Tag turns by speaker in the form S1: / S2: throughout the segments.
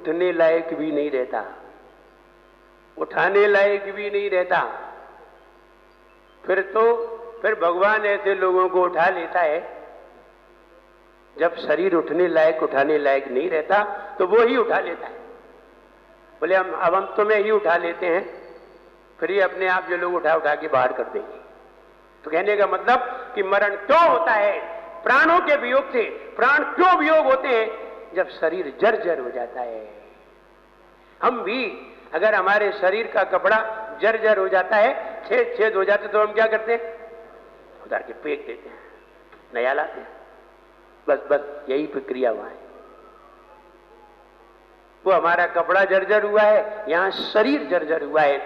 S1: उठने लायक भी नहीं रहता, उठाने लायक भी नहीं रहता। फिर भगवान ऐसे लोगों को उठा लेता है, जब शरीर उठने लायक उठाने लायक नहीं रहता तो वो ही उठा लेता है। बोले अब हम तुम्हें ही उठा लेते हैं, फिर ये अपने आप ये लोग उठा उठा के बाहर कर देंगे। तो कहने का मतलब कि मरण क्यों होता है, प्राणों के वियोग से प्राण क्यों वियोग होते हैं, जब शरीर जर्जर हो जाता है। हम भी अगर हमारे शरीर का कपड़ा जर्जर हो जाता है, छेद छेद हो जाते, तो हम क्या करते हैं, उतार के फेंक देते हैं, नया लाते हैं। बस यही प्रक्रिया वहां है। वो हमारा कपड़ा जर्जर हुआ है, यहां शरीर जर्जर हुआ है।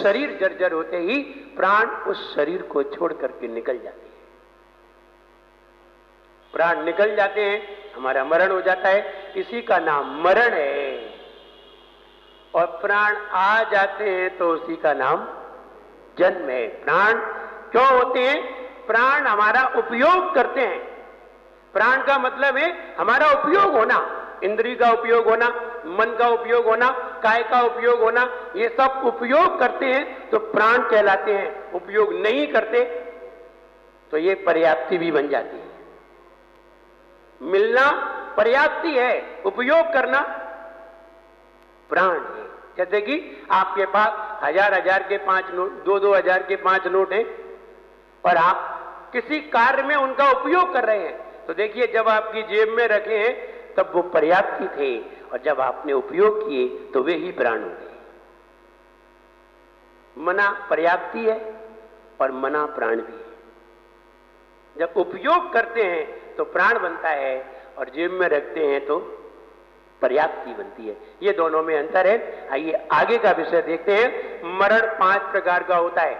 S1: शरीर जर्जर होते ही प्राण उस शरीर को छोड़ करके निकल जाते हैं। प्राण निकल जाते हैं, हमारा मरण हो जाता है, इसी का नाम मरण है। और प्राण आ जाते हैं तो उसी का नाम जन्म है। प्राण क्यों होते हैं, प्राण हमारा उपयोग करते हैं। प्राण का मतलब है हमारा उपयोग होना, इंद्रिय का उपयोग होना, मन का उपयोग होना, काय का उपयोग होना, ये सब उपयोग करते हैं तो प्राण कहलाते हैं। उपयोग नहीं करते तो ये पर्याप्ति भी बन जाती है। मिलना पर्याप्ति है, उपयोग करना प्राण है। जैसे कि आपके पास 1000 के 5 नोट, 2-2 के 5 नोट हैं और आप किसी कार्य में उनका उपयोग कर रहे हैं, तो देखिए जब आपकी जेब में रखे हैं तब वो पर्याप्ति थे, और जब आपने उपयोग किए तो वे ही प्राण हो गए। मना पर्याप्ति है और मना प्राण भी है। जब उपयोग करते हैं तो प्राण बनता है और जेब में रखते हैं तो पर्याप्ति बनती है। ये दोनों में अंतर है। आइए आगे का विषय देखते हैं। मरण 5 प्रकार का होता है।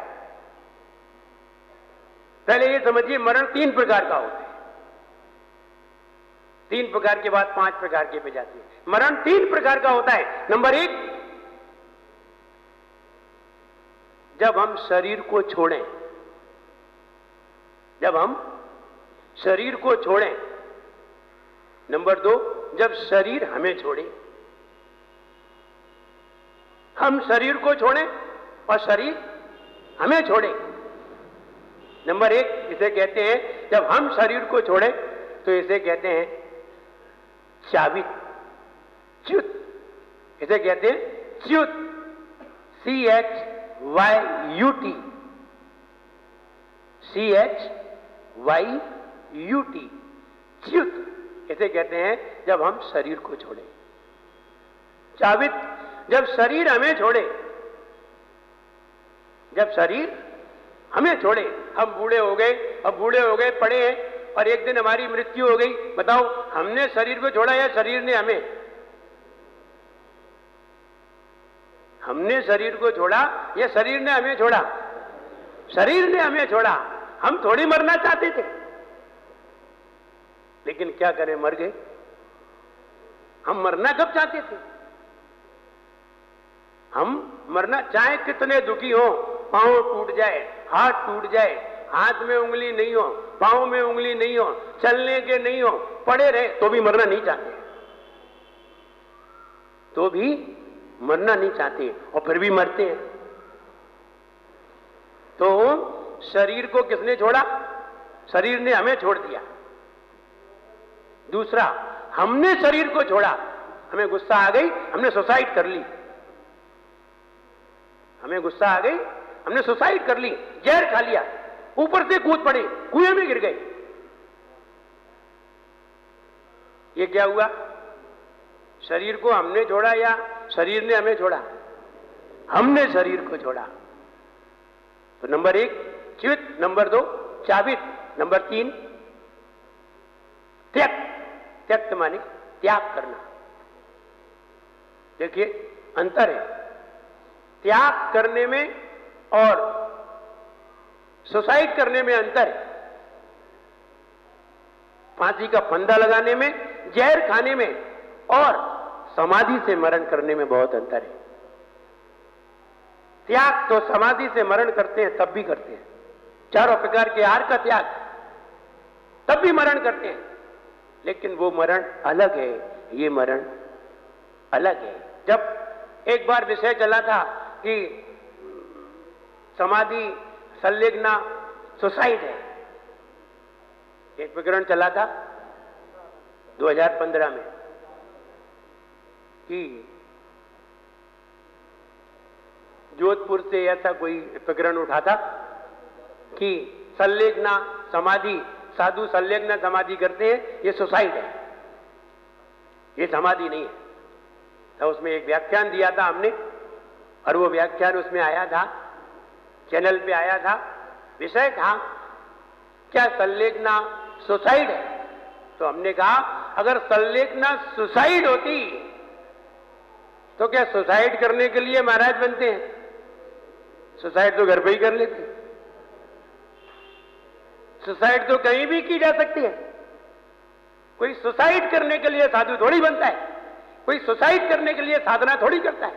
S1: पहले ये समझिए, मरण 3 प्रकार का होता है। 3 प्रकार के बाद 5 प्रकार के पे जाती है। मरण 3 प्रकार का होता है। नंबर 1, जब हम शरीर को छोड़ें, जब हम शरीर को छोड़ें। नंबर 2, जब शरीर हमें छोड़े। हम शरीर को छोड़ें और शरीर हमें छोड़े। नंबर 1 इसे कहते हैं, जब हम शरीर को छोड़ें तो इसे कहते हैं चावित, च्युत। इसे कहते हैं च्युत, CHYUT, CHYUT, च्युत। इसे कहते हैं जब हम शरीर को छोड़े। चावित, जब शरीर हमें छोड़े, जब शरीर हमें छोड़े। हम बूढ़े हो गए, अब बूढ़े हो गए, पड़े हैं और एक दिन हमारी मृत्यु हो गई। बताओ, हमने शरीर को छोड़ा या शरीर ने हमें? हमने शरीर को छोड़ा या शरीर ने हमें छोड़ा? शरीर ने हमें छोड़ा। हम थोड़ी मरना चाहते थे, लेकिन क्या करें, मर गए। हम मरना कब चाहते थे? हम मरना, चाहे कितने दुखी हो, पांव टूट जाए, हाथ टूट जाए, हाथ में उंगली नहीं हो, पांव में उंगली नहीं हो, चलने के नहीं हो, पड़े रहे, तो भी मरना नहीं चाहते, तो भी मरना नहीं चाहते, और फिर भी मरते हैं। तो शरीर को किसने छोड़ा? शरीर ने हमें छोड़ दिया। दूसरा, हमने शरीर को छोड़ा। हमें गुस्सा आ गई, हमने सुसाइड कर ली। हमें गुस्सा आ गई, हमने सुसाइड कर ली, जहर खा लिया, ऊपर से कूद पड़े, कुएं में गिर गए। ये क्या हुआ? शरीर को हमने छोड़ा या शरीर ने हमें छोड़ा? हमने शरीर को छोड़ा। तो नंबर 1 च्युत, नंबर 2 चावित, नंबर 3 त्यक्त। त्यक्त माने त्याग करना। देखिए अंतर है त्याग करने में और सुसाइड करने में अंतर है। फांसी का फंदा लगाने में, जहर खाने में और समाधि से मरण करने में बहुत अंतर है। त्याग तो समाधि से मरण करते हैं तब भी करते हैं, चारों प्रकार के आहार का त्याग, तब भी मरण करते हैं, लेकिन वो मरण अलग है, ये मरण अलग है। जब एक बार विषय चला था कि समाधि संलग्ना सुसाइड है, एक प्रकरण चला था 2015 में कि जोधपुर से ऐसा कोई प्रकरण उठा था कि संलग्ना समाधि, साधु संलग्ना समाधि करते हैं, ये सुसाइड है, ये समाधि नहीं है। तो उसमें एक व्याख्यान दिया था हमने, और वो व्याख्यान उसमें आया था, चैनल पे आया था। विषय था क्या संलग्ना सुसाइड है? तो हमने कहा अगर संलग्ना सुसाइड होती तो क्या सुसाइड करने के लिए महाराज बनते हैं? सुसाइड तो घर पे ही कर लेते हैं। सुसाइड तो कहीं भी की जा सकती है। कोई सुसाइड करने के लिए साधु थोड़ी बनता है, कोई सुसाइड करने के लिए साधना थोड़ी करता है,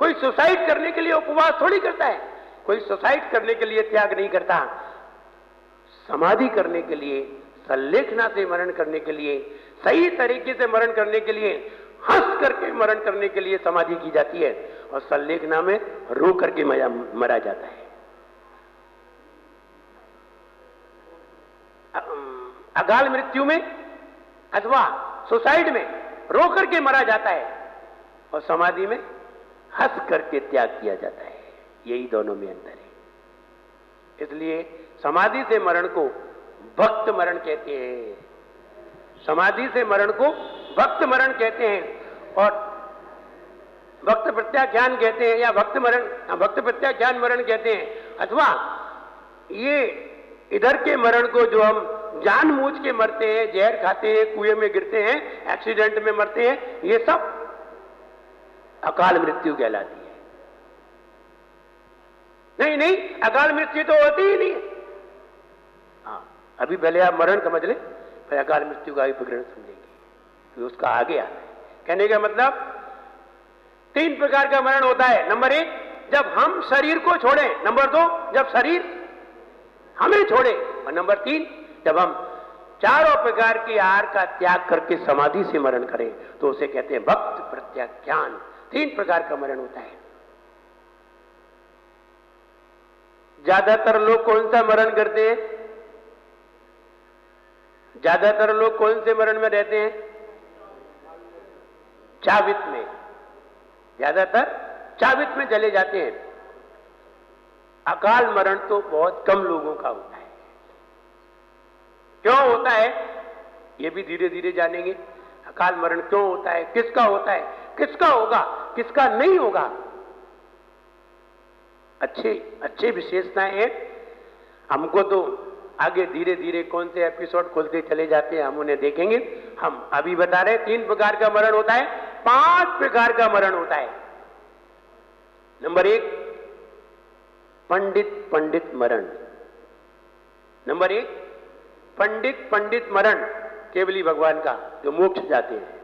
S1: कोई सुसाइड करने के लिए उपवास थोड़ी करता है, कोई सुसाइड करने के लिए त्याग नहीं करता। समाधि करने के लिए, संलेखना से मरण करने के लिए, सही तरीके से मरण करने के लिए, हंस करके मरण करने के लिए समाधि की जाती है, और संलेखना में रो करके मरा जाता है। अकाल मृत्यु में अथवा सुसाइड में रो करके मरा जाता है, और समाधि में हंस करके त्याग किया जाता है। यही दोनों में अंतर है। इसलिए समाधि से मरण को भक्त मरण कहते हैं, समाधि से मरण को भक्त मरण कहते हैं, और भक्त प्रत्याख्यान कहते हैं, या भक्त प्रत्याख्यान मरण कहते हैं। अथवा ये इधर के मरण को जो हम जानबूझ के मरते हैं, जहर खाते हैं, कुएं में गिरते हैं, एक्सीडेंट में मरते हैं, ये सब अकाल मृत्यु कहलाती है। नहीं नहीं, अकाल मृत्यु तो होती ही नहीं है। हाँ, अभी पहले आप मरण समझ लें, फिर अकाल मृत्यु का भी प्रकरण समझेंगे, तो उसका आगे आता है। कहने का मतलब 3 प्रकार का मरण होता है। नंबर 1, जब हम शरीर को छोड़ें। नंबर 2, जब शरीर हमें छोड़े। और नंबर 3, जब हम चारों प्रकार की आहार का त्याग करके समाधि से मरण करें, तो उसे कहते हैं भक्त प्रत्याख्यान। 3 प्रकार का मरण होता है। ज्यादातर लोग कौन सा मरण करते हैं? ज्यादातर लोग कौन से मरण में रहते हैं? चावित में। ज्यादातर चावित में चले जाते हैं। अकाल मरण तो बहुत कम लोगों का होता है। क्यों होता है, ये भी धीरे धीरे जानेंगे। अकाल मरण क्यों होता है, किसका होता है, किसका होगा, किसका नहीं होगा। अच्छे विशेषताएं हैं। हमको तो आगे धीरे धीरे कौन से एपिसोड खोलते चले जाते हैं, हम उन्हें देखेंगे। हम अभी बता रहे 3 प्रकार का मरण होता है, 5 प्रकार का मरण होता है। नंबर 1, पंडित मरण। नंबर 1, पंडित मरण, केवली भगवान का, जो मोक्ष जाते हैं।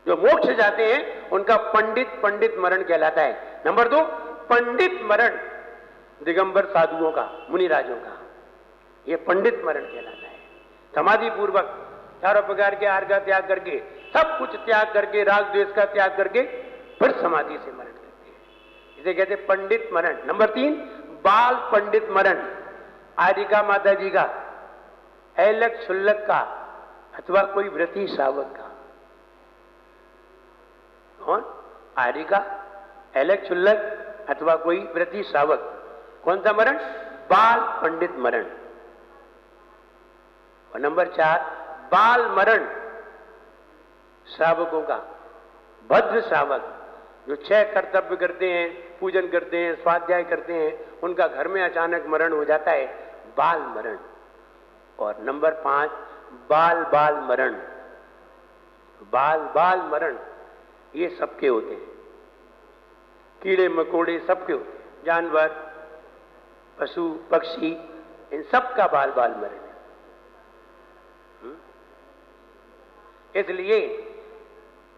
S1: जो मोक्ष जाते हैं उनका पंडित मरण कहलाता है। नंबर 2, पंडित मरण दिगंबर साधुओं का, मुनिराजों का, यह पंडित मरण कहलाता है। समाधि पूर्वक चारों प्रकार के आहार का त्याग करके, सब कुछ त्याग करके, राग द्वेष का त्याग करके फिर समाधि से मरण करते हैं, इसे कहते हैं पंडित मरण। नंबर 3, बाल पंडित मरण, आर्यिका माता जी का, ऐलक शुल्लक का, अथवा कोई व्रती श्रावक का। कौन? आर्यिका, ऐलक शुल्लक अथवा कोई व्रती श्रावक। कौन सा मरण? बाल पंडित मरण। और नंबर 4, बाल मरण श्रावकों का, भद्र श्रावक, जो 6 कर्तव्य करते हैं, पूजन करते हैं, स्वाध्याय करते हैं, उनका घर में अचानक मरण हो जाता है, बाल मरण। और नंबर 5, बाल मरण। बाल मरण ये सबके होते हैं, कीड़े मकोड़े सबके होते हैं, जानवर, पशु पक्षी, इन सब का बाल मरण है। इसलिए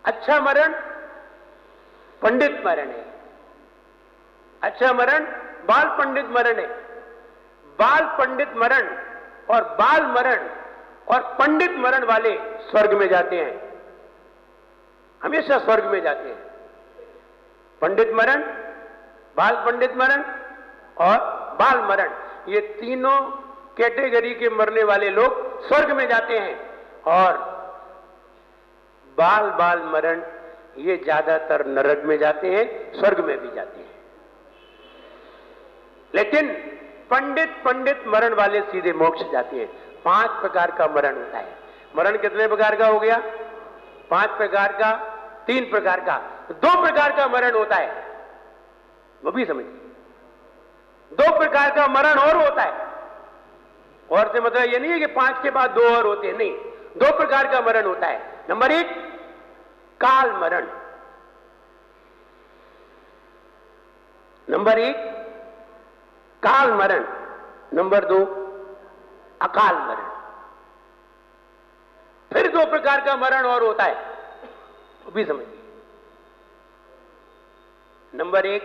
S1: अच्छा मरण पंडित मरण है, अच्छा मरण बाल पंडित मरण है। बाल पंडित मरण और बाल मरण और पंडित मरण वाले स्वर्ग में जाते हैं, हमेशा स्वर्ग में जाते हैं। पंडित मरण, बाल पंडित मरण और बाल मरण, ये तीनों कैटेगरी के मरने वाले लोग स्वर्ग में जाते हैं। और बाल बाल मरण ये ज्यादातर नरक में जाते हैं, स्वर्ग में भी जाते हैं। लेकिन पंडित पंडित मरण वाले सीधे मोक्ष जाते हैं। 5 प्रकार का मरण होता है। मरण कितने प्रकार का हो गया? 5 प्रकार का, 3 प्रकार का, 2 प्रकार का मरण होता है, वो भी समझिए। 2 प्रकार का मरण और होता है। और से मतलब ये नहीं है कि 5 के बाद 2 और होते हैं, नहीं, 2 प्रकार का मरण होता है। नंबर 1 काल मरण, नंबर 1 काल मरण, नंबर 2 अकाल मरण। फिर 2 प्रकार का मरण और होता है, वो भी समझिए। नंबर 1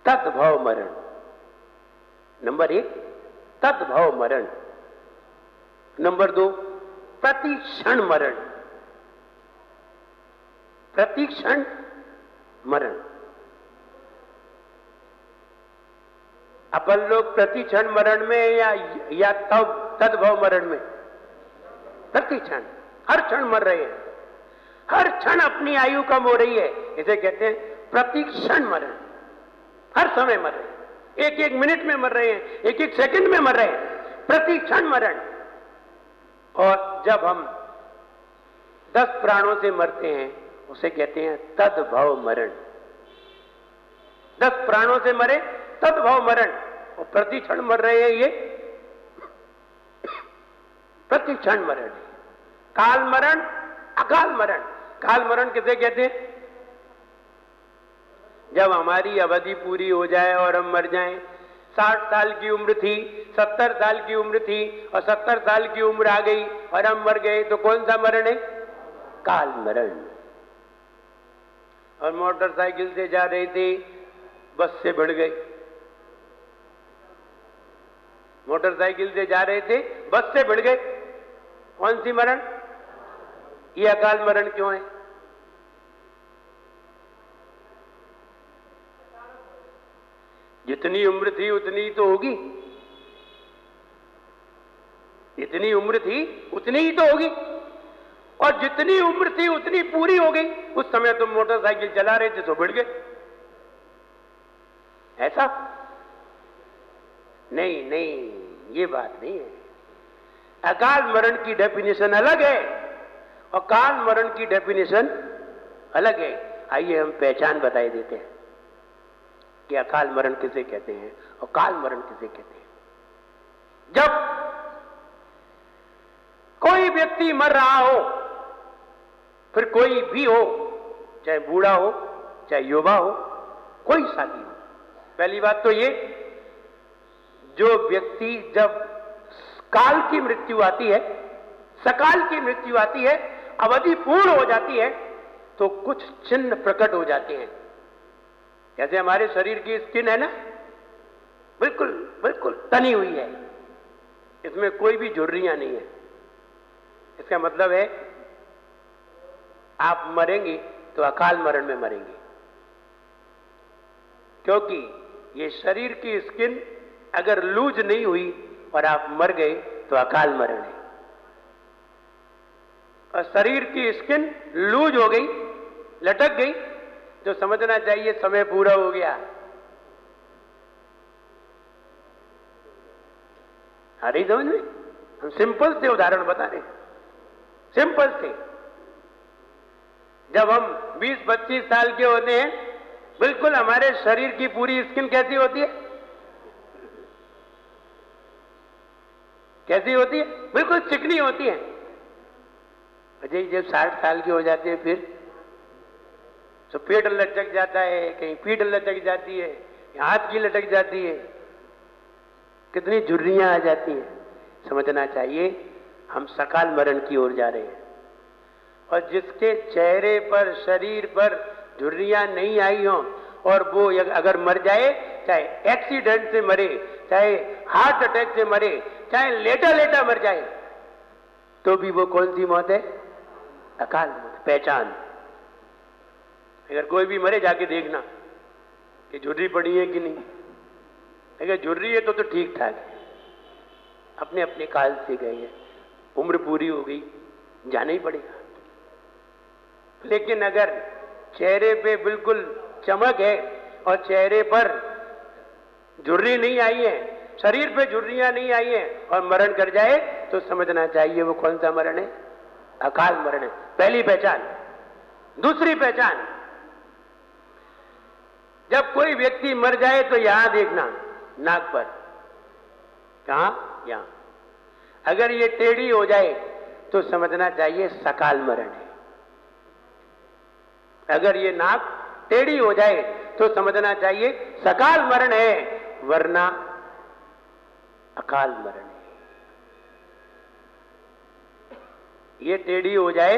S1: तद्भव मरण, नंबर 1 तद्भव मरण, नंबर 2 प्रतिक्षण मरण, प्रतिक्षण मरण। अपन लोग प्रतिक्षण मरण में या तद्भव मरण में? प्रतिक्षण, हर क्षण मर रहे हैं, हर क्षण अपनी आयु कम हो रही है, इसे कहते हैं प्रतिक्षण मरण। हर समय मर रहे हैं, एक एक मिनट में मर रहे हैं, एक एक सेकंड में मर रहे हैं, प्रतिक्षण मरण। और जब हम 10 प्राणों से मरते हैं उसे कहते हैं तद्भव मरण। 10 प्राणों से मरे, तद्भव मरण। और प्रतिक्षण मर रहे हैं, ये प्रतिक्षण मरण। काल मरण, अकाल मरण। काल मरण किसे कहते हैं? जब हमारी अवधि पूरी हो जाए और हम मर जाएं। 60 साल की उम्र थी, 70 साल की उम्र थी और 70 साल की उम्र आ गई और हम मर गए, तो कौन सा मरण है? काल मरण। और मोटरसाइकिल से जा रहे थे, बस से भिड़ गए। मोटरसाइकिल से जा रहे थे, बस से भिड़ गए, कौन सी मरण? ये अकाल मरण क्यों है? जितनी उम्र थी उतनी तो होगी, जितनी उम्र थी उतनी ही तो होगी। और जितनी उम्र थी उतनी पूरी हो गई। उस समय तुम मोटरसाइकिल चला रहे थे तो भिड़ गए। ऐसा नहीं, नहीं, ये बात नहीं है। अकाल मरण की डेफिनेशन अलग है और काल मरण की डेफिनेशन अलग है। आइए हम पहचान बताए देते हैं कि अकाल मरण किसे कहते हैं और काल मरण किसे कहते हैं। जब कोई व्यक्ति मर रहा हो, फिर कोई भी हो, चाहे बूढ़ा हो चाहे युवा हो, कोई सा भी हो। पहली बात तो ये, जो व्यक्ति जब काल की मृत्यु आती है, सकाल की मृत्यु आती है, अवधि पूर्ण हो जाती है, तो कुछ चिन्ह प्रकट हो जाते हैं। जैसे हमारे शरीर की स्किन है ना, बिल्कुल बिल्कुल तनी हुई है, इसमें कोई भी झुर्रियां नहीं है। इसका मतलब है आप मरेंगे तो अकाल मरण में मरेंगे, क्योंकि ये शरीर की स्किन अगर लूज नहीं हुई और आप मर गए तो अकाल मरण है। और शरीर की स्किन लूज हो गई, लटक गई, तो समझना चाहिए समय पूरा हो गया। आ रही समझ में? हम सिंपल से उदाहरण बता रहे हैं, सिंपल से। जब हम 20-25 साल के होते हैं, बिल्कुल हमारे शरीर की पूरी स्किन कैसी होती है? कैसी होती है? बिल्कुल चिकनी होती है। अजय जब 60 साल के हो जाते हैं, फिर तो पेट लटक जाता है, कहीं पीठ लटक जाती है, हाथ की लटक जाती है, कितनी झुर्रियां आ जाती हैं। समझना चाहिए हम सकाल मरण की ओर जा रहे हैं। और जिसके चेहरे पर, शरीर पर झुर्रियां नहीं आई हों और वो अगर मर जाए, चाहे एक्सीडेंट से मरे, चाहे हार्ट अटैक से मरे, चाहे लेटा लेटा मर जाए, तो भी वो कौन सी मौत है? अकाल मौत पहचान। अगर कोई भी मरे जाके देखना कि झुर्री पड़ी है कि नहीं। अगर झुर्री है तो ठीक ठाक है, अपने अपने काल से गए हैं, उम्र पूरी हो गई, जाना ही पड़ेगा। लेकिन अगर चेहरे पे बिल्कुल चमक है और चेहरे पर झुर्री नहीं आई है, शरीर पे झुर्रियां नहीं आई हैं और मरण कर जाए तो समझना चाहिए वो कौन सा मरण है? अकाल मरण है। पहली पहचान। दूसरी पहचान, जब कोई व्यक्ति मर जाए तो यहां देखना, नाक पर। कहां? यहां। अगर ये टेढ़ी हो जाए तो समझना चाहिए सकाल मरण है। अगर ये नाक टेढ़ी हो जाए तो समझना चाहिए सकाल मरण है, वरना अकाल मरण है। ये टेढ़ी हो जाए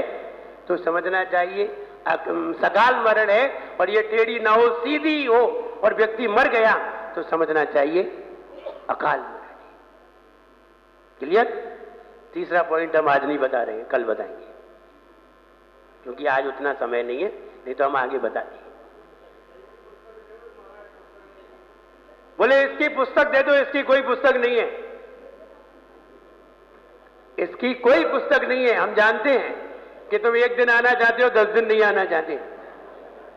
S1: तो समझना चाहिए सकाल मरण है, और ये टेढ़ी ना हो, सीधी हो और व्यक्ति मर गया तो समझना चाहिए अकाल मरण है। क्लियर? तीसरा पॉइंट हम आज नहीं बता रहे हैं, कल बताएंगे, क्योंकि आज उतना समय नहीं है, नहीं तो हम आगे बता देंगे। बोले इसकी पुस्तक दे दो, इसकी कोई पुस्तक नहीं है। इसकी कोई पुस्तक नहीं है। हम जानते हैं कि तुम एक दिन आना चाहते हो, 10 दिन नहीं आना चाहते।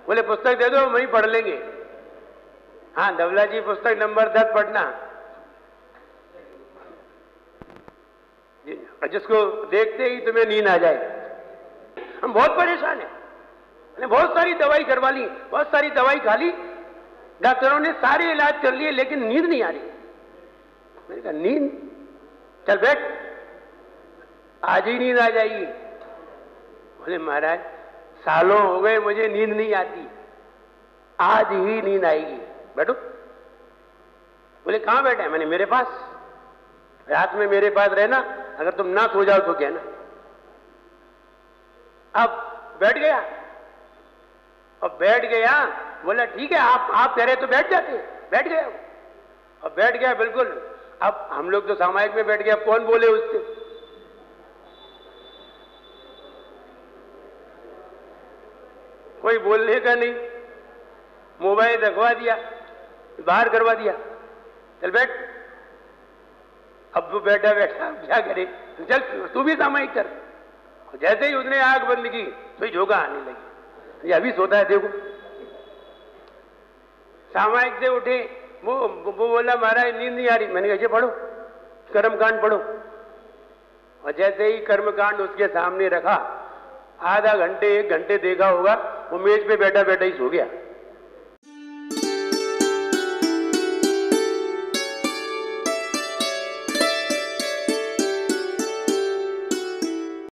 S1: बोले पुस्तक दे दो, हम वहीं पढ़ लेंगे। हाँ, धवला जी पुस्तक नंबर 10 पढ़ना, जिसको देखते ही तुम्हें नींद आ जाए। हम बहुत परेशान हैं, मैंने बहुत सारी दवाई करवा ली, बहुत सारी दवाई खा ली, डॉक्टरों ने सारे इलाज कर लिए, लेकिन नींद नहीं आ रही। मैंने कहा नींद? चल बैठ, आज ही नींद आ जाएगी। बोले महाराज सालों हो गए मुझे नींद नहीं आती, आज ही नींद आएगी, बैठो। बोले कहां बैठे हैं? मैंने मेरे पास, रात में मेरे पास रहना, अगर तुम ना सो जाओ तो कहना। अब बैठ गया, अब बैठ गया। बोला ठीक है, आप कह रहे तो बैठ जाते। बैठ गया, अब बैठ गया बिल्कुल। अब हम लोग तो सामायिक में बैठ गया, कौन बोले उससे? कोई बोलने का नहीं, मोबाइल रखवा दिया, बाहर करवा दिया, चल बैठ। अब वो बैठा बैठा क्या करे, चल तू भी सामायिक कर। जैसे ही उसने आंख बंद की तो झोंका आने लगी, ये अभी सोता है देखो। सामायिक से उठे, वो बोला महाराज नींद नहीं आ रही। मैंने कहा पढ़ो, कर्मकांड पढ़ो। और जैसे ही कर्मकांड उसके सामने रखा, आधा घंटे 1 घंटे देखा होगा, वो मेज पे बैठा बैठा ही सो गया।